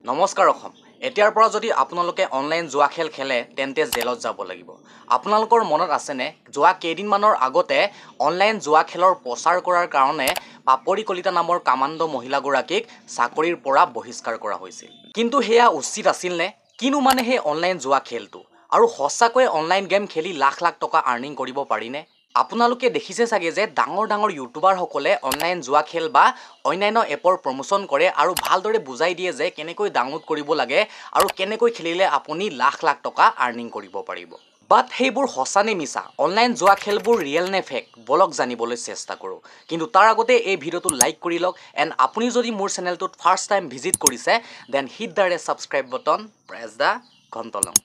নমস্কাৰ অসম এতিয়াৰ পৰা যদি আপোনালোকে অনলাইন জুৱা খেল খেলে তেন্তে জেলত যাব লাগিব আপোনালোকৰ মনত আছেনে জুৱা কেইদিনমানৰ আগতে অনলাইন জুৱা খেলৰ প্ৰচাৰ কৰাৰ কাৰণে পাপৰি কলিতা নামৰ কামাণ্ড মহিলাগৰাকীক চাকৰিৰ পৰা বহিষ্কাৰ কৰা হৈছিল কিন্তু হেয়া উচিত আছিল নে কিনো মানে হে অনলাইন জুৱা খেলটো আৰু সঁচাকৈ অনলাইন গেম খেলি লাখ লাখ টকা আৰ্নিং কৰিব পাৰিনে আপোনালোকে দেখিছে চাগে যে ডাঙৰ ইউটিউবাৰ সকলে অনলাইন জুৱা খেল বা অন্যান্য এপৰ প্ৰমোচন কৰে আৰু ভালদৰে বুজাই দিয়ে যে কেনেকৈ ডাউনলোড কৰিব লাগে আৰু কেনেকৈ খেলিলে আপুনি লাখ লাখ টকা আৰ্নিং কৰিব পাৰিব বাট সেইবোৰ সঁচা নে মিছা অনলাইন জুৱা খেলবোৰ ৰিয়েল নে ফেক বলক জানিবলৈ চেষ্টা কৰোঁ কিন্তু তাৰ আগতে এই ভিডিঅ'টো লাইক কৰি লওক এণ্ড আপুনি যদি মোৰ চেনেলটোত ফাৰ্ষ্ট টাইম ভিজিট কৰিছে then hit the red subscribe button press the ঘণ্টলং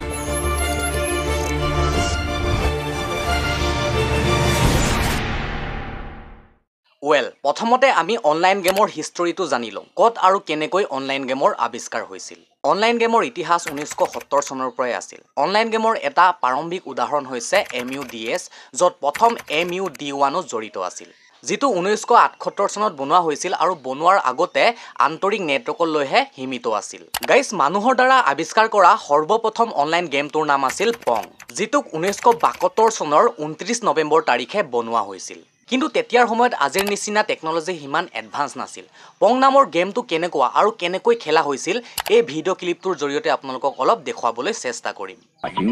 প্ৰথমতে আমি অনলাইন গেমৰ হিষ্টৰীটো জানি লওঁ ক'ত আৰু কেনেকৈ অনলাইন গেমৰ আৱিষ্কাৰ হৈছিল অনলাইন গেমৰ ইতিহাস 1970 চনৰ পৰাই আছিল অনলাইন গেমৰ এটা প্ৰাৰম্ভিক উদাহৰণ হৈছে MUDS য'ত প্ৰথম MUD1 জড়িত আছিল যিটো 1978 চনত বনোৱা হৈছিল আৰু বনোৱাৰ আগতে আন্তৰিক নেটৱৰ্কলৈহে সীমিত আছিল গাইস মানুহৰ দ্বাৰা আৱিষ্কাৰ কৰা সৰ্বপ্ৰথম অনলাইন গেমটোৰ নাম আছিল পং যিটোক 1972 চনৰ 29 নৱেম্বৰ তাৰিখে বনোৱা হৈছিল কিন্তু তেতিয়াৰ সময়ত আজিৰ নিচিনা টেকনলজি হিমান এডভান্স নাছিল পং নামৰ গেমটো কেনেকুৱা আৰু কেনেকৈ খেলা হৈছিল এই ভিডিঅ' ক্লিপটোৰ জৰিয়তে আপোনালোকক অলপ দেখুৱাবলৈ চেষ্টা কৰিম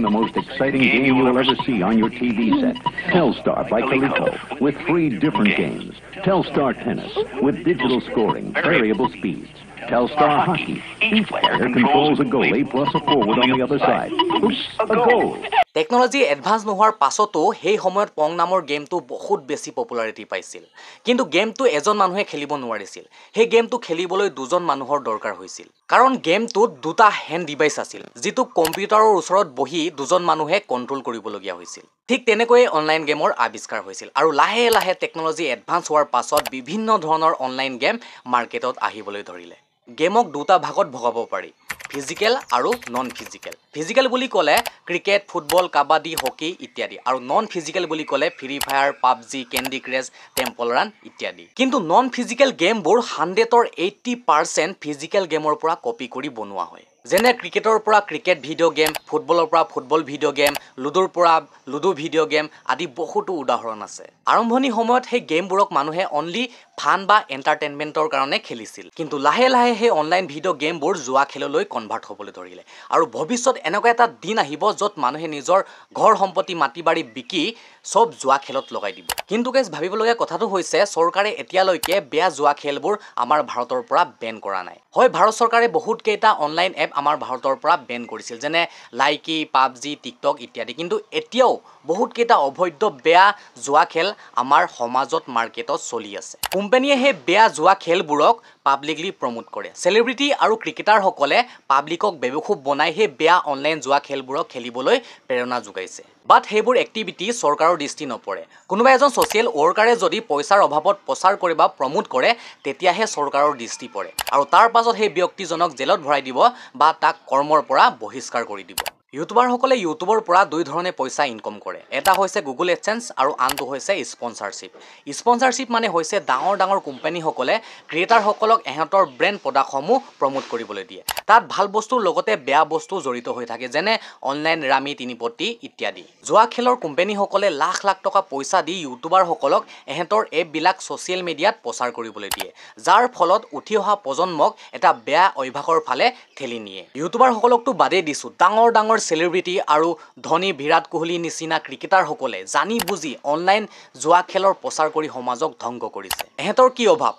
The most exciting game you will ever see on your TV set. Telstar by Coleco with 3 different games. Telstar Tennis with digital scoring, variable speeds. Telstar Hockey. Each player controls a goalie plus a forward on the other side. Oops, a goal. Technology advance নোহোৱাৰ পাছতো সেই সময়ত পং নামৰ গেমটো বহুত বেছি popularity পাইছিল কিন্তু গেমটো এজন মানুহে খেলিব নোৱাৰিছিল সেই গেমটো খেলিবলৈ দুজন মানুহৰ দৰকাৰ হৈছিল কাৰণ গেমটোত দুটা হেণ্ড ডিভাইচ আছিল যিটো কম্পিউটাৰৰ ওচৰত বহি দুজন মানুহে কণ্ট্ৰোল কৰিবলগীয়া হৈছিল ঠিক তেনেকৈয়ে অনলাইন গেমৰ আৱিষ্কাৰ হৈছিল আৰু লাহে লাহে টেকনলজি এডভান্স হোৱাৰ পাছত বিভিন্ন ধৰণৰ অনলাইন গেম মাৰ্কেটত আহিবলৈ ধৰিলে গেমক দুটা ভাগত ভগাব পাৰি ফিজিকেল আৰু নন ফিজিকেল ফিজিকেল বুলি ক'লে ক্ৰিকেট ফুটবল কাবাডী হকি ইত্যাদি আৰু নন ফিজিকেল বুলি ক'লে free fire PUBG candy crash temple run ইত্যাদি কিন্তু নন ফিজিকেল গেমবোৰ 100ৰ 80% ফিজিকেল গেমৰ পৰা কপি কৰি বনোৱা হয় যেনে ক্ৰিকেটৰ পৰা ক্ৰিকেট ভিডিঅ' গেম ফুটবলৰ পৰা ফুটবল ভিডিঅ' গেম লুডুৰ পৰা লুডু ভিডিঅ' গেম আদি বহুতো উদাহৰণ আছে আৰম্ভণি সময়ত সেই গেমবোৰক মানুহে অনলি ফান বা এণ্টাৰটেইনমেণ্টৰ কাৰণে খেলিছিল কিন্তু লাহে লাহে সেই অনলাইন ভিডিঅ' গেমবোৰ জুৱা খেললৈ কনভাৰ্ট হ'বলৈ ধৰিলে আৰু ভৱিষ্যত এনেকুৱা এটা দিন আহিব য'ত মানুহে নিজৰ ঘৰ সম্পত্তি মাটি বাৰী বিকি সব জুৱা খেলত লগাই দিব কিন্তু গাইজ ভাবিবলগীয়া কথাটো হৈছে চৰকাৰে এতিয়ালৈকে বেয়া জুৱা খেলবোৰ আমাৰ ভাৰতৰ পৰা বেন কৰা নাই হয় ভাৰত চৰকাৰে বহুত কেইটা অনলাইন এপ আমাৰ ভাৰতৰ পৰা বেন কৰিছিল যেনে লাইকি পাবজি টিকটক ইত্যাদি কিন্তু এতিয়াও বহুত কেইটা অবৈধ বেয়া জুৱা খেল আমাৰ সমাজত মাৰ্কেটত চলি আছে কোম্পানীয়ে সেই বেয়া জুৱা খেলবোৰক পাব্লিকলি প্ৰমোট কৰে সেলিব্ৰিটি আৰু ক্ৰিকেটাৰসকলে পাব্লিকক বেবুখুব বনাই সেই বেয়া অনলাইন জুৱা খেলবোৰক খেলিবলৈ প্ৰেৰণা যোগাইছে বাট সেইবোৰ এক্টিভিটি চৰকাৰৰ দৃষ্টি নপৰে কোনোবা এজন ছ'চিয়েল ৱৰ্কাৰে যদি পইচাৰ অভাৱত প্ৰচাৰ কৰে বা প্ৰমোট কৰে তেতিয়াহে চৰকাৰৰ দৃষ্টি পৰে আৰু তাৰ পাছত সেই ব্যক্তিজনক জেলত ভৰাই দিব বা তাক কৰ্মৰ পৰা বহিষ্কাৰ কৰি দিব ইউটিউবাৰসকলে ইউটিউবৰ পৰা দুই ধৰণে পইচা ইনকম কৰে এটা হৈছে গুগল এডচেন্স আৰু আনটো হৈছে স্পন্সৰশ্বিপ মানে হৈছে ডাঙৰ কোম্পানীসকলে ক্ৰিয়েটাৰসকলক এহঁতৰ ব্ৰেণ্ড প্ৰডাক্টসমূহ প্ৰমোট কৰিবলৈ দিয়ে তাত ভাল বস্তুৰ লগতে বেয়া বস্তু জড়িত হৈ থাকে যেনে অনলাইন ৰামি তিনিপতি ইত্যাদি জুৱা খেলৰ কোম্পানীসকলে লাখ লাখ টকা পইচা দি ইউটিউবাৰসকলক এহঁতৰ এপবিলাক ছ'চিয়েল মিডিয়াত প্ৰচাৰ কৰিবলৈ দিয়ে যাৰ ফলত উঠি অহা প্ৰজন্মক এটা বেয়া অভ্যাসৰ ফালে ঠেলি নিয়ে ইউটিউবাৰসকলকতো বাদেই দিছোঁ ডাঙৰ সেলিব্ৰিটি আৰু ধনী বিৰাট কোহলি নিচিনা ক্ৰিকেটাৰসকলে জানি বুজি অনলাইন জুৱা খেলৰ প্ৰচাৰ কৰি সমাজক ধ্বংস কৰিছে এহঁতৰ কি অভাৱ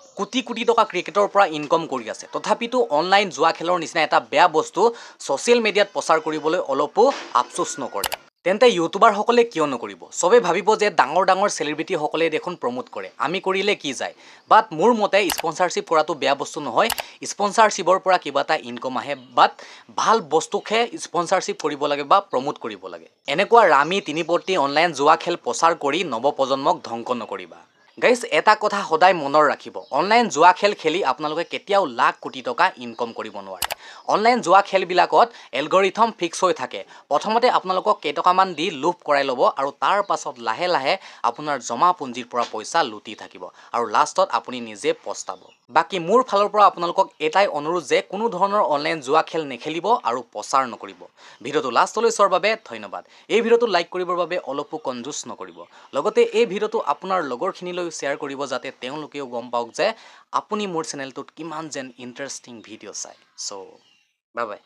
কোটি টকা ক্ৰিকেটৰ পৰা ইনকম কৰি আছে তথাপিতো অনলাইন জুৱা খেলৰ নিচিনা এটা বেয়া বস্তু ছ'চিয়েল মিডিয়াত প্ৰচাৰ কৰিবলৈ অলপো আফচোচ নকৰে তেন্তে ইউটিউবাৰসকলে কিয় নকৰিব সবে ভাবিব যে ডাঙৰ সেলিব্ৰিটিসকলে দেখোন প্ৰমোট কৰে আমি কৰিলে কি যায় বাট মোৰ মতে স্পন্সৰশ্বিপ কৰাটো বেয়া বস্তু নহয় স্পন্সৰশ্বিপৰ পৰা কিবা এটা ইনকম আহে বাট ভাল বস্তুকহে স্পন্সৰশ্বিপ কৰিব লাগে বা প্ৰমোট কৰিব লাগে এনেকুৱা ৰামি তিনিপতি অনলাইন জুৱা খেল প্ৰচাৰ কৰি নৱপ্ৰজন্মক ধ্বংস নকৰিবা গাইজ এটা কথা সদায় মনত ৰাখিব অনলাইন জুৱা খেল খেলি আপোনালোকে কেতিয়াও লাখ কোটি টকা ইনকম কৰিব নোৱাৰে অনলাইন জুৱা খেলবিলাকত এলগৰিথম ফিক্স হৈ থাকে প্ৰথমতে আপোনালোকক কেইটকামান দি লোভ কৰাই ল'ব আৰু তাৰ পাছত লাহে লাহে আপোনাৰ জমা পুঞ্জিৰ পৰা পইচা লুটি থাকিব আৰু লাষ্টত আপুনি নিজে পস্তাব বাকী মোৰ ফালৰ পৰা আপোনালোকক এটাই অনুৰোধ যে কোনো ধৰণৰ অনলাইন জুৱা খেল নেখেলিব আৰু প্ৰচাৰ নকৰিব। ভিডিঅ'টো লাষ্টলৈ চোৱাৰ বাবে ধন্যবাদ। এই ভিডিঅ'টো লাইক কৰিবৰ বাবে অলপো কনজুচ নকৰিব। লগতে এই ভিডিঅ'টো আপোনাৰ লগৰখিনিলৈ শ্বেয়াৰ কৰিব যাতে তেওঁলোকেও গম পাওক যে আপুনি মোৰ চেনেলটোত কিমান যেন ইণ্টাৰেষ্টিং ভিডিঅ' চায়। চ' বাই বাই।